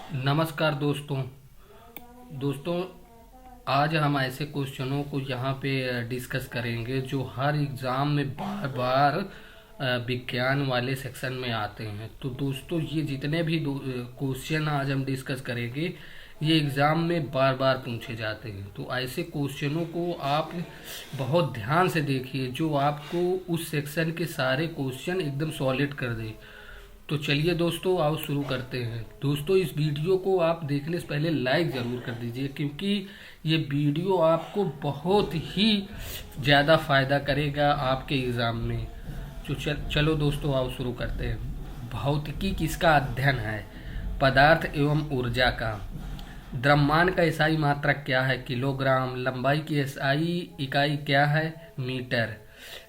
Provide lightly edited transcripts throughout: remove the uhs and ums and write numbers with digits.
नमस्कार दोस्तों। दोस्तों, आज हम ऐसे क्वेश्चनों को यहाँ पे डिस्कस करेंगे जो हर एग्ज़ाम में बार बार विज्ञान वाले सेक्शन में आते हैं। तो दोस्तों, ये जितने भी क्वेश्चन आज हम डिस्कस करेंगे ये एग्ज़ाम में बार बार पूछे जाते हैं। तो ऐसे क्वेश्चनों को आप बहुत ध्यान से देखिए जो आपको उस सेक्शन के सारे क्वेश्चन एकदम सॉलिड कर दे। तो चलिए दोस्तों, आओ शुरू करते हैं। दोस्तों, इस वीडियो को आप देखने से पहले लाइक ज़रूर कर दीजिए क्योंकि ये वीडियो आपको बहुत ही ज़्यादा फ़ायदा करेगा आपके एग्ज़ाम में। तो चलो दोस्तों, आओ शुरू करते हैं। भौतिकी किसका अध्ययन है? पदार्थ एवं ऊर्जा का। द्रव्यमान का एसआई मात्रक क्या है? किलोग्राम। लंबाई की एसआई इकाई क्या है? मीटर।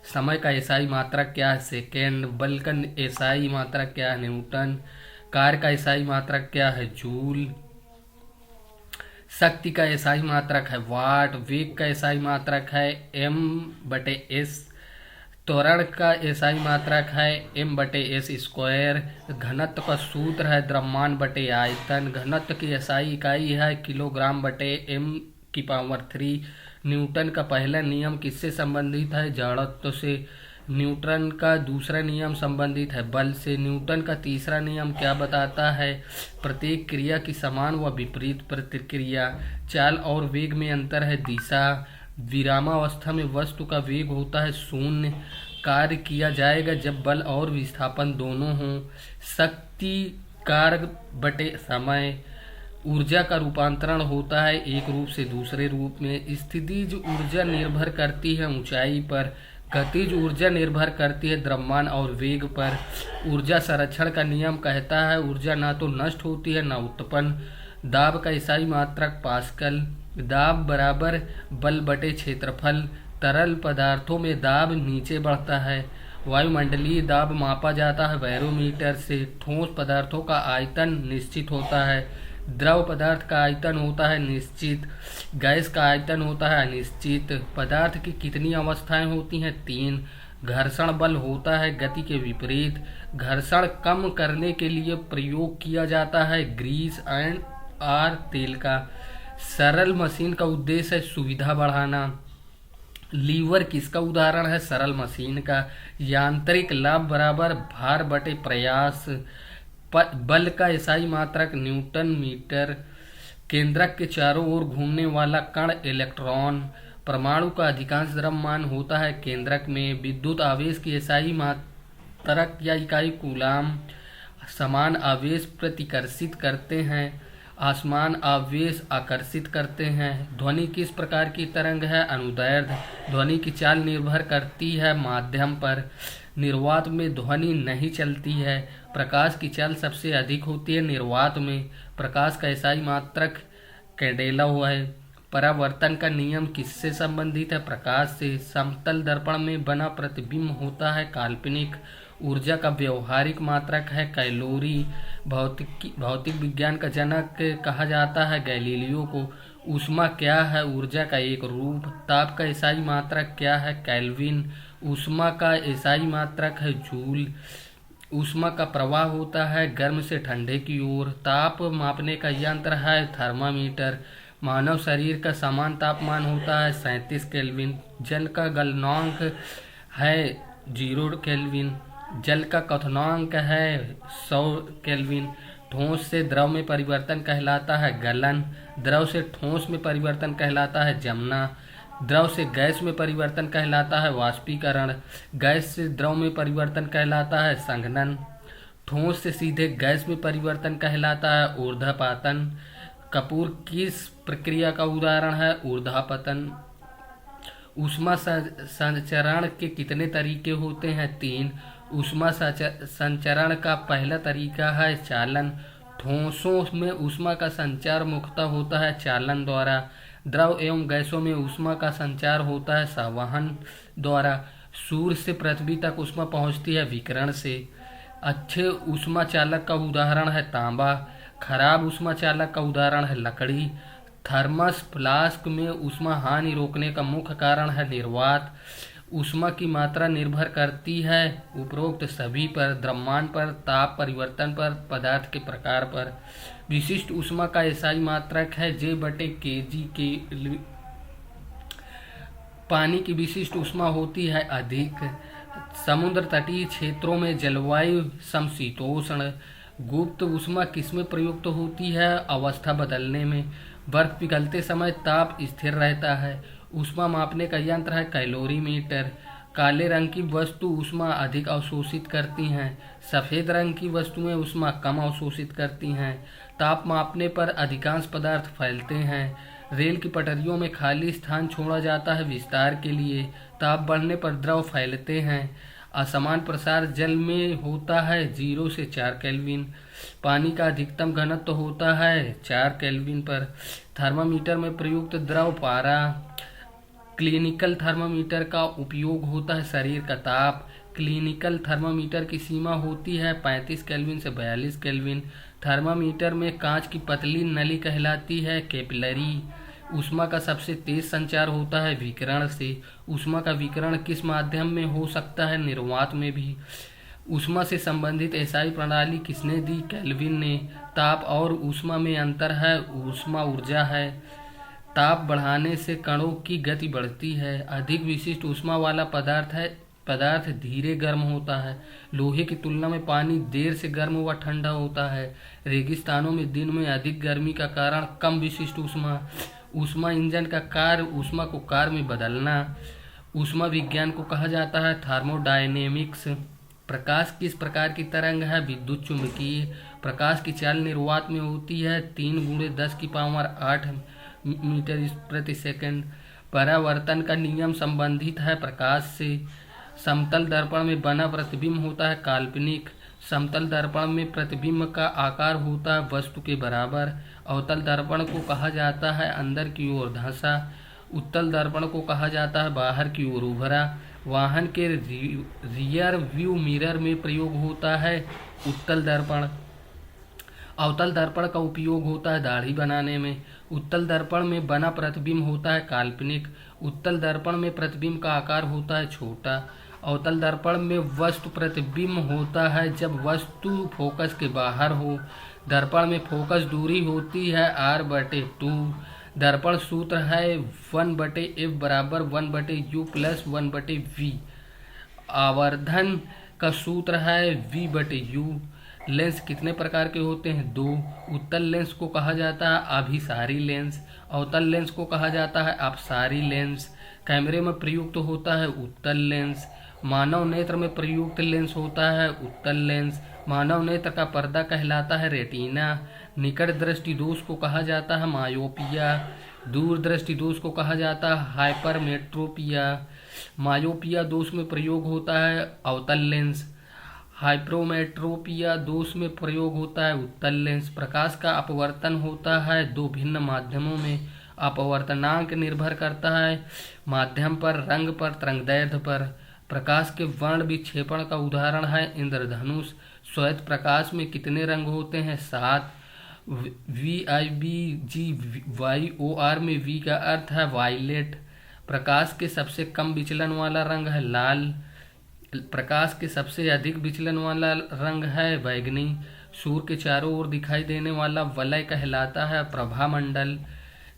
समय का एसआई मात्रक क्या है? सेकेंड। बल का एसआई मात्रक क्या है? न्यूटन। कार्य का एसआई मात्रक क्या है? जूल। शक्ति का एसआई मात्रक है वाट। वेग का एसआई मात्रक है m/s। त्वरण का एसआई मात्रक है m/s²। घनत्व का सूत्र है द्रव्यमान/आयतन। घनत्व की एसआई इकाई है किलोग्राम/m⁻³ न्यूटन का पहला नियम किससे संबंधित है? जड़त्व से। न्यूटन का दूसरा नियम संबंधित है बल से। न्यूटन का तीसरा नियम क्या बताता है? प्रत्येक क्रिया की समान व विपरीत प्रतिक्रिया। चाल और वेग में अंतर है दिशा। विरामावस्था में वस्तु का वेग होता है 0। कार्य किया जाएगा जब बल और विस्थापन दोनों हों। शक्ति कार्य बटे समय। ऊर्जा का रूपांतरण होता है एक रूप से दूसरे रूप में। स्थितिज ऊर्जा निर्भर करती है ऊंचाई पर। गतिज ऊर्जा निर्भर करती है द्रव्यमान और वेग पर। ऊर्जा संरक्षण का नियम कहता है ऊर्जा ना तो नष्ट होती है न उत्पन्न। दाब का एसआई मात्रक पास्कल। दाब बराबर बल बटे क्षेत्रफल। तरल पदार्थों में दाब नीचे बढ़ता है। वायुमंडलीय दाब मापा जाता है बैरोमीटर से। ठोस पदार्थों का आयतन निश्चित होता है। द्रव पदार्थ का आयतन होता है निश्चित। गैस का आयतन होता है अनिश्चित। पदार्थ की कितनी अवस्थाएं होती हैं? 3। घर्षण बल होता है गति के विपरीत। घर्षण कम करने के लिए प्रयोग किया जाता है ग्रीस एंड आर तेल का। सरल मशीन का उद्देश्य है सुविधा बढ़ाना। लीवर किसका उदाहरण है? सरल मशीन का। यांत्रिक लाभ बराबर भार बटे प्रयास। बल का एसआई मात्रक न्यूटन मीटर। केंद्रक के चारों ओर घूमने वाला कण इलेक्ट्रॉन। परमाणु का अधिकांश द्रव्यमान होता है केंद्रक में। विद्युत आवेश की एसआई मात्रक या इकाई कूलाम। समान आवेश प्रतिकर्षित करते हैं। आसमान आवेश आकर्षित करते हैं। ध्वनि किस प्रकार की तरंग है? अनुदैर्ध्य। ध्वनि की चाल निर्भर करती है माध्यम पर। निर्वात में ध्वनि नहीं चलती है। प्रकाश की चाल सबसे अधिक होती है निर्वात में। प्रकाश का एसआई मात्रक कैंडेला हुआ है। परावर्तन का नियम किससे संबंधित है? प्रकाश से। समतल दर्पण में बना प्रतिबिंब होता है काल्पनिक। ऊर्जा का व्यवहारिक मात्रक है कैलोरी। भौतिक विज्ञान का जनक कहा जाता है गैलीलियो को। ऊष्मा क्या है? ऊर्जा का एक रूप। ताप का एसआई मात्रक क्या है? केल्विन। ऊष्मा का एसआई मात्रक है जूल। ऊष्मा का प्रवाह होता है गर्म से ठंडे की ओर। ताप मापने का यंत्र है थर्मामीटर। मानव शरीर का समान तापमान होता है 37 केल्विन। जल का गलनांक है 0 केल्विन। जल का क्वथनांक है 100 केल्विन। ठोस से द्रव में परिवर्तन कहलाता है गलन। द्रव से ठोस में परिवर्तन कहलाता है जमना। द्रव से गैस में परिवर्तन कहलाता है वाष्पीकरण। गैस से द्रव में परिवर्तन कहलाता है संघनन। ठोस से सीधे गैस में परिवर्तन कहलाता है ऊर्ध्वपातन। कपूर किस प्रक्रिया का उदाहरण है? ऊर्ध्वपतन। ऊष्मा संचरण के कितने तरीके होते हैं? 3। ऊष्मा संचरण का पहला तरीका है चालन। ठोसों में ऊष्मा का संचार मुख्यतः होता है चालन द्वारा। द्रव एवं गैसों में ऊष्मा का संचार होता है संवहन द्वारा। सूर्य से पृथ्वी तक ऊष्मा पहुंचती है विकिरण से। अच्छे ऊष्मा चालक का उदाहरण है तांबा। खराब ऊष्मा चालक का उदाहरण है लकड़ी। थर्मस फ्लास्क में ऊष्मा हानि रोकने का मुख्य कारण है निर्वात। ऊष्मा की मात्रा निर्भर करती है उपरोक्त सभी पर: द्रव्यमान पर, ताप परिवर्तन पर, पदार्थ के प्रकार पर। विशिष्ट ऊष्मा का एसआई मात्रक है J/kg के। पानी की विशिष्ट ऊष्मा होती है अधिक। समुद्र तटीय क्षेत्रों में जलवायु समशीतोष्ण। गुप्त ऊष्मा किसमें प्रयुक्त होती है? अवस्था बदलने में। बर्फ पिघलते समय ताप स्थिर रहता है। ऊष्मा मापने का यंत्र है कैलोरीमीटर। काले रंग की वस्तु ऊष्मा अधिक अवशोषित करती हैं। सफ़ेद रंग की वस्तुएं ऊष्मा कम अवशोषित करती हैं। ताप मापने पर अधिकांश पदार्थ फैलते हैं। रेल की पटरियों में खाली स्थान छोड़ा जाता है विस्तार के लिए। ताप बढ़ने पर द्रव फैलते हैं। असमान प्रसार जल में होता है 0 से 4 केल्विन। पानी का अधिकतम घनत्व होता है 4 केल्विन पर। थर्मामीटर में प्रयुक्त द्रव पारा। क्लिनिकल थर्मामीटर का उपयोग होता है शरीर का ताप। क्लिनिकल थर्मामीटर की सीमा होती है 35 केल्विन से 42 केल्विन। थर्मामीटर में कांच की पतली नली कहलाती है कैपिलरी। ऊष्मा का सबसे तेज संचार होता है विकिरण से। ऊष्मा का विकिरण किस माध्यम में हो सकता है? निर्वात में भी। ऊष्मा से संबंधित एसआई प्रणाली किसने दी? केल्विन ने। ताप और ऊष्मा में अंतर है, ऊष्मा ऊर्जा है। ताप बढ़ाने से कणों की गति बढ़ती है। अधिक विशिष्ट ऊष्मा वाला पदार्थ धीरे गर्म होता है। लोहे की तुलना में पानी देर से गर्म व ठंडा होता है। रेगिस्तानों में दिन में अधिक गर्मी का कारण कम विशिष्ट ऊष्मा। ऊष्मा इंजन का कार्य ऊष्मा को कार्य में बदलना। ऊष्मा विज्ञान को कहा जाता है थर्मोडायनेमिक्स। प्रकाश किस प्रकार की तरंग है? विद्युत चुंबकीय। प्रकाश की चाल निर्वात में होती है 3 × 10⁸ मीटर प्रति सेकंड। परावर्तन का नियम संबंधित है प्रकाश से। समतल दर्पण में बना प्रतिबिंब होता है काल्पनिक। समतल दर्पण में प्रतिबिंब का आकार होता है वस्तु के बराबर। अवतल दर्पण को कहा जाता है अंदर की ओर धंसा। उत्तल दर्पण को कहा जाता है बाहर की ओर उभरा। वाहन के रियर व्यू मिरर में प्रयोग होता है उत्तल दर्पण। अवतल दर्पण का उपयोग होता है दाढ़ी बनाने में। उत्तल दर्पण में बना प्रतिबिंब होता है काल्पनिक। उत्तल दर्पण में प्रतिबिंब का आकार होता है छोटा। अवतल दर्पण में वस्तु प्रतिबिंब होता है जब वस्तु फोकस के बाहर हो। दर्पण में फोकस दूरी होती है r/2। दर्पण सूत्र है 1/f बराबर 1/u प्लस 1/v। आवर्धन का सूत्र है v/u। लेंस कितने प्रकार के होते हैं? 2। उत्तल लेंस को कहा जाता है अभिसारी लेंस। अवतल लेंस को कहा जाता है अपसारी लेंस। कैमरे में प्रयुक्त होता है उत्तल लेंस। मानव नेत्र में प्रयुक्त लेंस होता है उत्तल लेंस। मानव नेत्र का पर्दा कहलाता है रेटिना। निकट दृष्टि दोष को कहा जाता है मायोपिया। दूर दृष्टि दोष को कहा जाता है हाइपरमेट्रोपिया। मायोपिया दोष में प्रयोग होता है अवतल लेंस। हाइपरोमेट्रोपिया दोष में प्रयोग होता है उत्तल लेंस। प्रकाश का अपवर्तन होता है 2 भिन्न माध्यमों में। अपवर्तनांक निर्भर करता है माध्यम पर, रंग पर, तरंगदैर्घ्य पर। प्रकाश के वर्ण विक्षेपण का उदाहरण है इंद्रधनुष। श्वेत प्रकाश में कितने रंग होते हैं? 7। VIBGYOR में V का अर्थ है वायलेट। प्रकाश के सबसे कम विचलन वाला रंग है लाल। प्रकाश के सबसे अधिक विचलन वाला रंग है बैंगनी। सूर्य के चारों ओर दिखाई देने वाला वलय कहलाता है प्रभामंडल।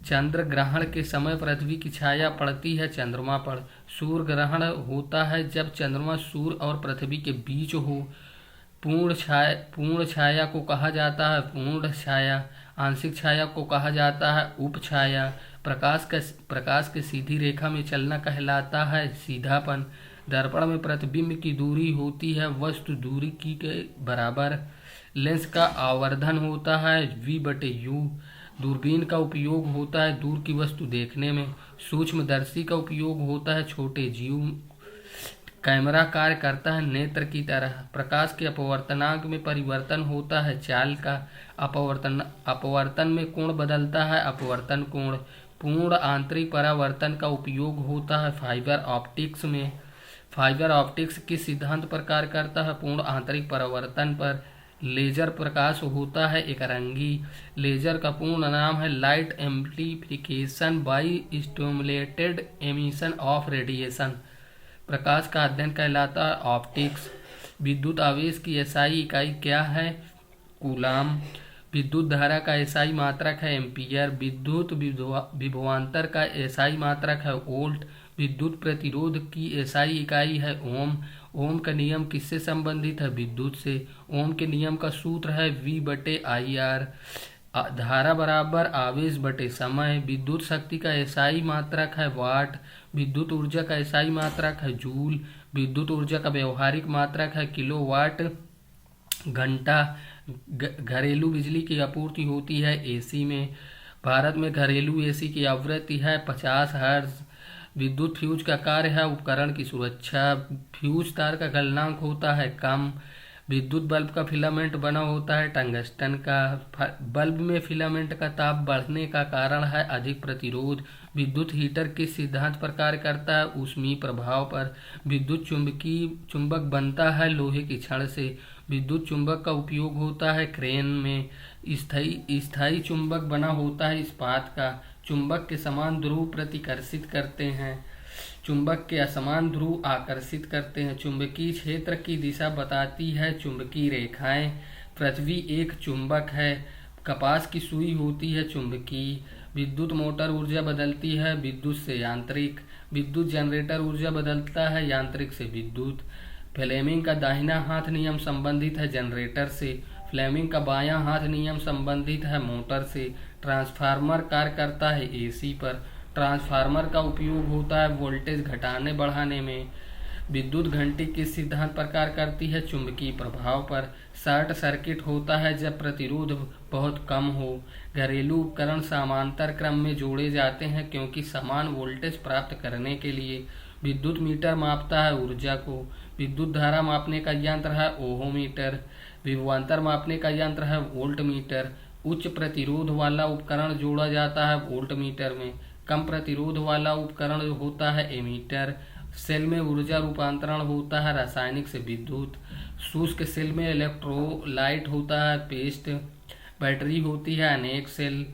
चंद्र ग्रहण के समय पृथ्वी की छाया पड़ती है चंद्रमा पर। सूर्य ग्रहण होता है जब चंद्रमा सूर्य और पृथ्वी के बीच हो। पूर्ण छाया को कहा जाता है पूर्ण छाया। आंशिक छाया को कहा जाता है उपछाया। प्रकाश के सीधी रेखा में चलना कहलाता है सीधापन। दर्पण में प्रतिबिंब की दूरी होती है वस्तु दूरी की के बराबर। लेंस का आवर्धन होता है v/u। दूरबीन का उपयोग होता है दूर की वस्तु देखने में। सूक्ष्मदर्शी का उपयोग होता है छोटे जीव। कैमरा कार्य करता है नेत्र की तरह। प्रकाश के अपवर्तनांक में परिवर्तन होता है चाल का। अपवर्तन में कोण बदलता है अपवर्तन कोण। पूर्ण आंतरिक परावर्तन का उपयोग होता है फाइबर ऑप्टिक्स में। फाइबर ऑप्टिक्स किस सिद्धांत पर कार्य करता है? पूर्ण आंतरिक परावर्तन पर। लेजर प्रकाश होता है एकरंगी। लेजर का पूर्ण नाम है light amplification by stimulated emission of radiation. प्रकाश का अध्ययन कहलाता है ऑप्टिक्स। विद्युत आवेश की एसआई इकाई क्या है? कूलाम। विद्युत धारा का एसआई मात्रक है एम्पियर। विद्युत विभवांतर का एसआई मात्रक है वोल्ट। विद्युत प्रतिरोध की एसआई इकाई है ओम। ओम का नियम किससे संबंधित है? विद्युत से। ओम के नियम का सूत्र है V/IR। धारा बराबर आवेश बटे समय। विद्युत शक्ति का एसआई मात्रक है वाट। विद्युत ऊर्जा का एसआई मात्रक है जूल। विद्युत ऊर्जा का व्यवहारिक मात्रक है किलोवाट घंटा। घरेलू बिजली की आपूर्ति होती है एसी में। भारत में घरेलू एसी की आवृत्ति है 50 हर्ट्ज। विद्युत फ्यूज का कार्य है उपकरण की सुरक्षा। फ्यूज तार का गलनांक होता है कम। विद्युत बल्ब का फिलामेंट बना होता है टंगस्टन का। बल्ब में फिलामेंट का ताप बढ़ने का कारण है अधिक प्रतिरोध। विद्युत हीटर किस सिद्धांत पर कार्य करता है? ऊष्मीय प्रभाव पर। विद्युत चुंबक बनता है लोहे की छड़ से। विद्युत चुंबक का उपयोग होता है क्रेन में। स्थायी चुंबक बना होता है इस्पात का। चुंबक के समान ध्रुव प्रतिकर्षित करते हैं, चुंबक के असमान ध्रुव आकर्षित करते हैं। चुंबकीय क्षेत्र की दिशा बताती है चुंबकीय रेखाएं। पृथ्वी एक चुंबक है। कपास की सुई होती है चुंबकीय। विद्युत मोटर ऊर्जा बदलती है विद्युत से यांत्रिक। विद्युत जनरेटर ऊर्जा बदलता है यांत्रिक से विद्युत। फ्लेमिंग का दाहिना हाथ नियम संबंधित है जनरेटर से। फ्लेमिंग का बायां हाथ नियम संबंधित है मोटर से। ट्रांसफार्मर कार्य करता है एसी पर। ट्रांसफार्मर का उपयोग होता है वोल्टेज घटाने बढ़ाने में। विद्युत घंटी किस सिद्धांत पर कार्य करती है? चुंबकीय प्रभाव पर। शॉर्ट सर्किट होता है जब प्रतिरोध बहुत कम हो। घरेलू उपकरण समांतर क्रम में जोड़े जाते हैं क्योंकि समान वोल्टेज प्राप्त करने के लिए। विद्युत मीटर मापता है ऊर्जा को। विद्युत धारा मापने का यंत्र है ओहोमीटर। विभवांतर मापने का यंत्र है वोल्टमीटर। उच्च प्रतिरोध वाला उपकरण जोड़ा जाता है वोल्टमीटर में। कम प्रतिरोध वाला उपकरण होता है एमीटर। सेल में ऊर्जा रूपांतरण होता है रासायनिक से विद्युत। शुष्क सेल में इलेक्ट्रोलाइट होता है पेस्ट। बैटरी होती है अनेक सेल।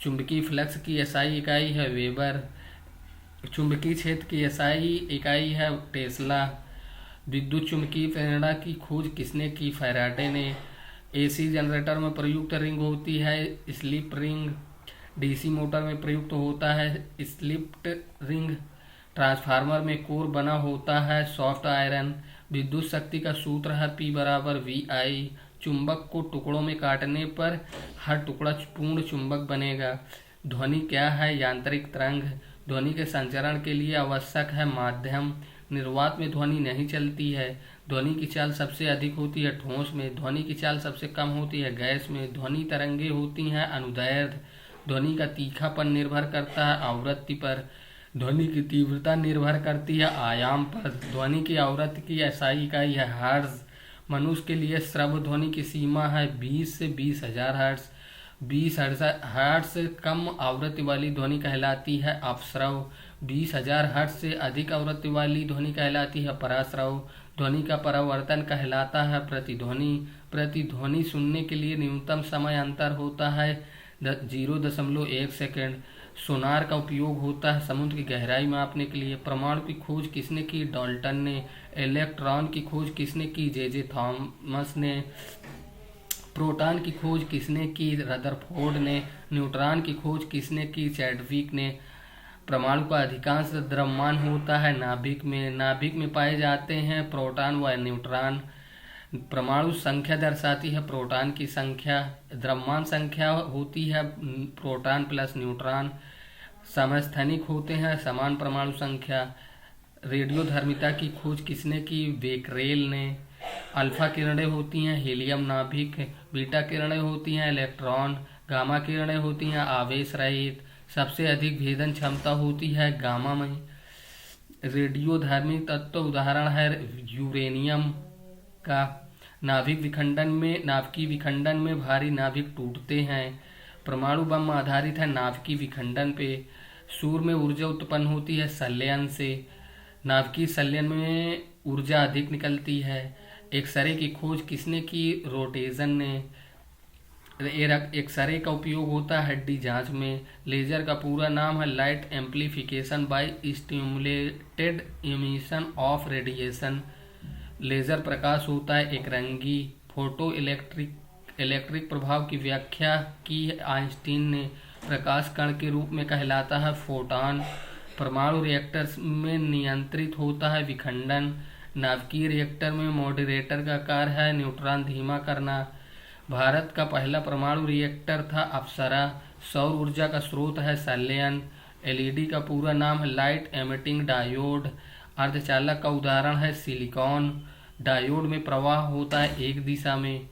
चुंबकीय फ्लक्स की एसआई इकाई है वेबर। चुंबकीय क्षेत्र की एसआई इकाई है टेस्ला। विद्युत चुंबकीय प्रेरणा की खोज किसने की? फैराडे ने। एसी जनरेटर में प्रयुक्त रिंग होती है स्लिप रिंग। डीसी मोटर में प्रयुक्त होता है स्लिप्ड रिंग। ट्रांसफार्मर में कोर बना होता है सॉफ्ट आयरन। विद्युत शक्ति का सूत्र है P/VI। चुंबक को टुकड़ों में काटने पर हर टुकड़ा पूर्ण चुंबक बनेगा। ध्वनि क्या है? यांत्रिक तरंग। ध्वनि के संचरण के लिए आवश्यक है माध्यम। निर्वात में ध्वनि नहीं चलती है। ध्वनि की चाल सबसे अधिक होती है ठोस में। ध्वनि की चाल सबसे कम होती है गैस में। ध्वनि तरंगे होती हैं अनुदैर्ध्य। ध्वनि का तीखापन निर्भर करता है आवृत्ति पर। ध्वनि की तीव्रता निर्भर करती है आयाम पर। ध्वनि की आवृत्ति की एसआई इकाई है हर्ट्ज। मनुष्य के लिए श्रव्य ध्वनि की सीमा है 20 से 20,000 हर्ट्ज। 20 हर्ट्ज से कम आवृत्ति वाली ध्वनि कहलाती है अपश्रव। 20,000 हर्ट्ज से अधिक आवृत्ति वाली ध्वनि कहलाती है पराश्रव। ध्वनि का परावर्तन कहलाता है प्रतिध्वनि। प्रतिध्वनि सुनने के लिए न्यूनतम समय अंतर होता है 0.1 सेकेंड। सोनार का उपयोग होता है समुद्र की गहराई मापने के लिए। परमाणु की खोज किसने की? डाल्टन ने। इलेक्ट्रॉन की खोज किसने की? जे थॉमस ने। प्रोटॉन की खोज किसने की? रदरफोर्ड ने। न्यूट्रॉन की खोज किसने की? चैडविक ने। परमाणु का अधिकांश द्रव्यमान होता है नाभिक में। नाभिक में पाए जाते हैं प्रोटॉन व न्यूट्रॉन। परमाणु संख्या दर्शाती है प्रोटॉन की संख्या। द्रव्यमान संख्या होती है प्रोटॉन प्लस न्यूट्रॉन। समस्थानिक होते हैं समान परमाणु संख्या। रेडियोधर्मिता की खोज किसने की? बेकरेल ने। अल्फा किरणें होती हैं हीलियम नाभिक। बीटा किरणें होती हैं इलेक्ट्रॉन। गामा किरणें होती हैं आवेश रहित। सबसे अधिक भेदन क्षमता होती है गामा में। रेडियोधर्मी तत्व उदाहरण है यूरेनियम का। नाभिकीय विखंडन में भारी नाभिक टूटते हैं। परमाणु बम आधारित है नाभिकीय विखंडन पे। सूर्य में ऊर्जा उत्पन्न होती है संलयन से। नाभिकीय संलयन में ऊर्जा अधिक निकलती है। एक्सरे की खोज किसने की? रोटेजन ने। एक्सरे का उपयोग होता है हड्डी जांच में। लेजर का पूरा नाम है light amplification by stimulated emission of radiation. Laser प्रकाश होता है एक रंगी। फोटो इलेक्ट्रिक प्रभाव की व्याख्या की आइंस्टीन ने। प्रकाश कण के रूप में कहलाता है फोटॉन। परमाणु रिएक्टर में नियंत्रित होता है विखंडन। नाभिकीय रिएक्टर में मॉडरेटर का कार्य है न्यूट्रॉन धीमा करना। भारत का पहला परमाणु रिएक्टर था अप्सरा। सौर ऊर्जा का स्रोत है संलयन। एलईडी का पूरा नाम है लाइट एमिटिंग डायोड। अर्धचालक का उदाहरण है सिलिकॉन। डायोड में प्रवाह होता है एक दिशा में।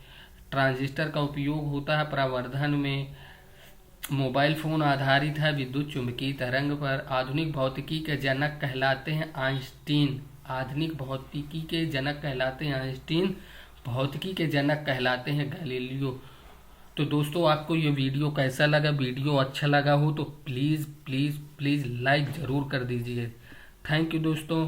ट्रांजिस्टर का उपयोग होता है प्रवर्धन में। मोबाइल फोन आधारित है विद्युत चुंबकीय तरंग पर। आधुनिक भौतिकी के जनक कहलाते हैं आइंस्टीन। आधुनिक भौतिकी के जनक कहलाते हैं आइंस्टीन। भौतिकी के जनक कहलाते हैं गैलीलियो। तो दोस्तों, आपको ये वीडियो कैसा लगा? वीडियो अच्छा लगा हो तो प्लीज़ प्लीज़ प्लीज़ लाइक ज़रूर कर दीजिए। थैंक यू दोस्तों।